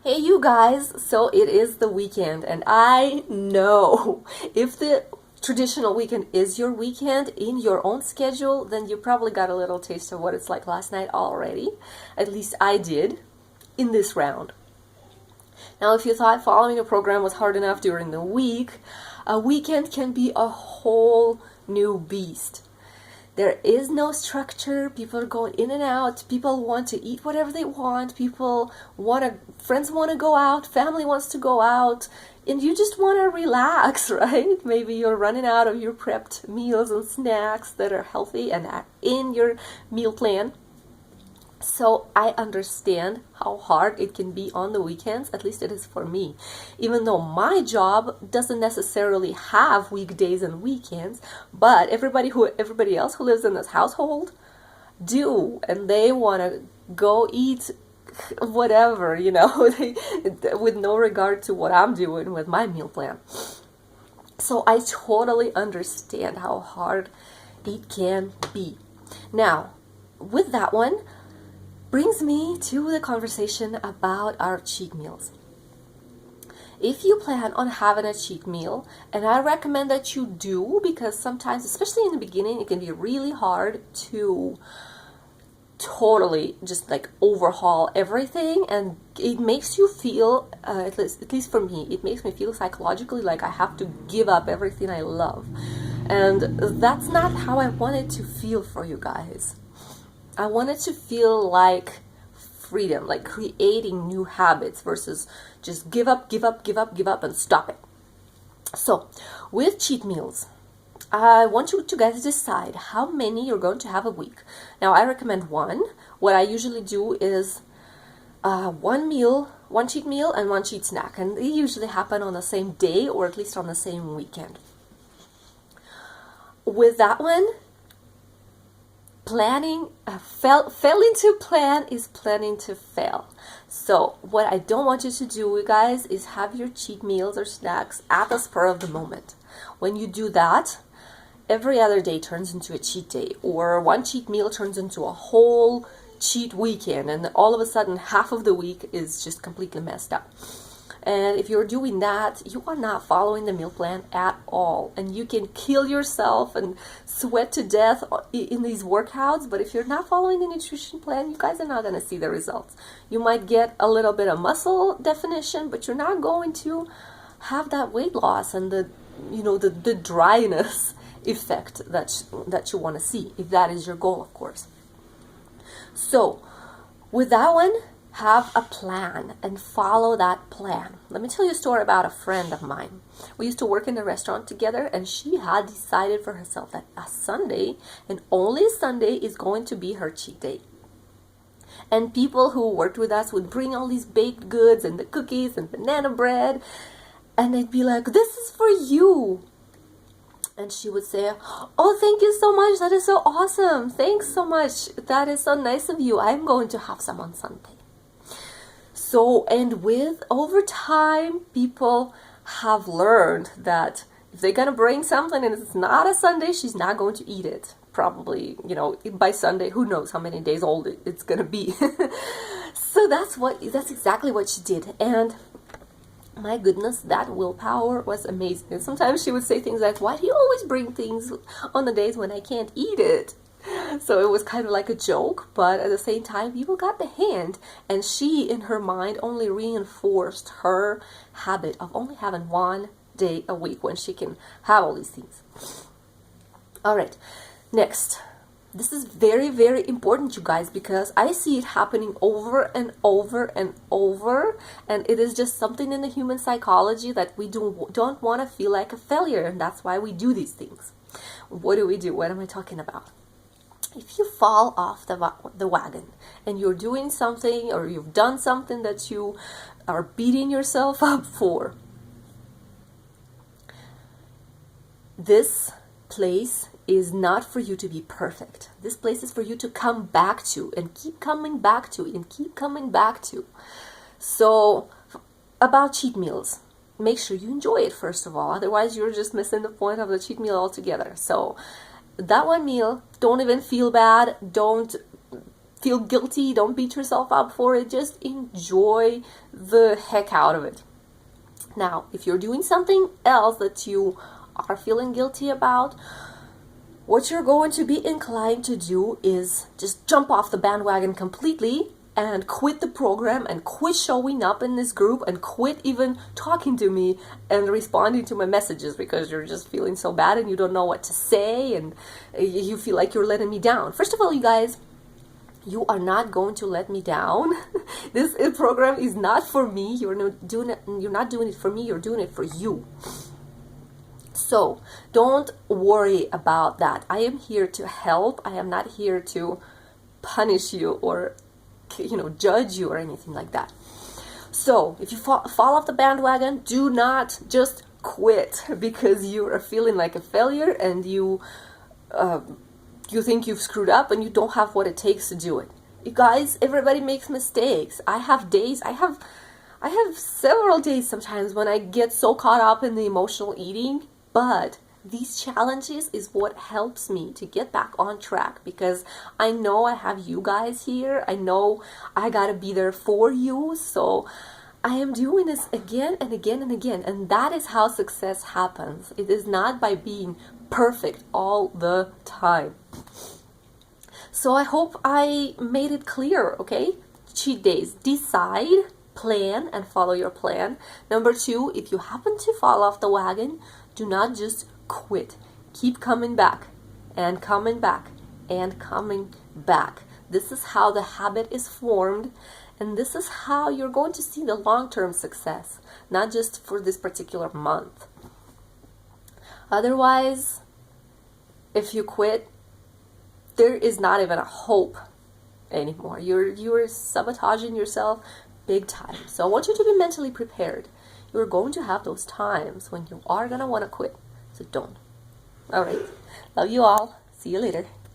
Hey you guys, so it is the weekend and I know if the traditional weekend is your weekend in your own schedule, then you probably got a little taste of what it's like last night already. At least I did in this round. Now, if you thought following a program was hard enough during the week, a weekend can be a whole new beast. There is no structure. People are going in and out. People want to eat whatever they want. Friends want to go out. Family wants to go out. And you just want to relax, right? Maybe you're running out of your prepped meals and snacks that are healthy and are in your meal plan. So I understand how hard it can be on the weekends, at least it is for me. Even though my job doesn't necessarily have weekdays and weekends, but everybody else who lives in this household do, and they want to go eat whatever, with no regard to what I'm doing with my meal plan. So I totally understand how hard it can be. Now, with that one, brings me to the conversation about our cheat meals. If you plan on having a cheat meal, and I recommend that you do, because sometimes, especially in the beginning, it can be really hard to totally just like overhaul everything, and it makes you feel, at least for me, it makes me feel psychologically like I have to give up everything I love. And that's not how I want it to feel for you guys. I want it to feel like freedom, like creating new habits versus just give up, and stop it. So, with cheat meals, I want you to guys decide how many you're going to have a week. Now, I recommend one. What I usually do is one cheat meal, and one cheat snack. And they usually happen on the same day or at least on the same weekend. With that one, failing to plan is planning to fail. So what I don't want you to do, you guys, is have your cheat meals or snacks at the spur of the moment. When you do that, every other day turns into a cheat day, or one cheat meal turns into a whole cheat weekend, and all of a sudden half of the week is just completely messed up. And if you're doing that, you are not following the meal plan at all. And you can kill yourself and sweat to death in these workouts. But if you're not following the nutrition plan, you guys are not going to see the results. You might get a little bit of muscle definition, but you're not going to have that weight loss and the dryness effect that you want to see, if that is your goal, of course. So with that one, have a plan and follow that plan. Let me tell you a story about a friend of mine. We used to work in a restaurant together, and she had decided for herself that a Sunday, and only Sunday, is going to be her cheat day. And people who worked with us would bring all these baked goods and the cookies and banana bread, and they'd be like, "This is for you." And she would say, "Oh, thank you so much. That is so awesome. Thanks so much. That is so nice of you. I'm going to have some on Sunday." So, and with over time, people have learned that if they're going to bring something and it's not a Sunday, she's not going to eat it. Probably, by Sunday, who knows how many days old it's going to be. So that's exactly what she did. And my goodness, that willpower was amazing. And sometimes she would say things like, "Why do you always bring things on the days when I can't eat it?" So it was kind of like a joke, but at the same time, people got the hint, and she, in her mind, only reinforced her habit of only having one day a week when she can have all these things. All right, next. This is very, very important, you guys, because I see it happening over and over and over, and it is just something in the human psychology that we don't want to feel like a failure, and that's why we do these things. What do we do? What am I talking about? If you fall off the wagon and you're doing something, or you've done something that you are beating yourself up for, this place is not for you to be perfect. This place is for you to come back to and keep coming back to and keep coming back to. So about cheat meals, make sure you enjoy it first of all. Otherwise, you're just missing the point of the cheat meal altogether. So that one meal, don't even feel bad. Don't feel guilty. Don't beat yourself up for it. Just enjoy the heck out of it. Now, if you're doing something else that you are feeling guilty about, what you're going to be inclined to do is just jump off the bandwagon completely and quit the program and quit showing up in this group and quit even talking to me and responding to my messages because you're just feeling so bad and you don't know what to say and you feel like you're letting me down. First of all, you guys, you are not going to let me down. This program is not for me. You're not doing it for me. You're doing it for you. So don't worry about that. I am here to help. I am not here to punish you or judge you or anything like that. So if you fall off the bandwagon, do not just quit because you are feeling like a failure and you think you've screwed up and you don't have what it takes to do it. You guys, everybody makes mistakes. I have several days sometimes when I get so caught up in the emotional eating, but these challenges is what helps me to get back on track because I know I have you guys here. I know I gotta be there for you. So I am doing this again and again and again. And that is how success happens. It is not by being perfect all the time. So I hope I made it clear, okay? Cheat days. Decide, plan, and follow your plan. Number 2, if you happen to fall off the wagon, do not just quit. Keep coming back and coming back and coming back. This is how the habit is formed, and this is how you're going to see the long-term success, not just for this particular month. Otherwise, if you quit, there is not even a hope anymore. You're sabotaging yourself big time. So I want you to be mentally prepared. You're going to have those times when you are going to want to quit. So don't. All right. Love you all. See you later.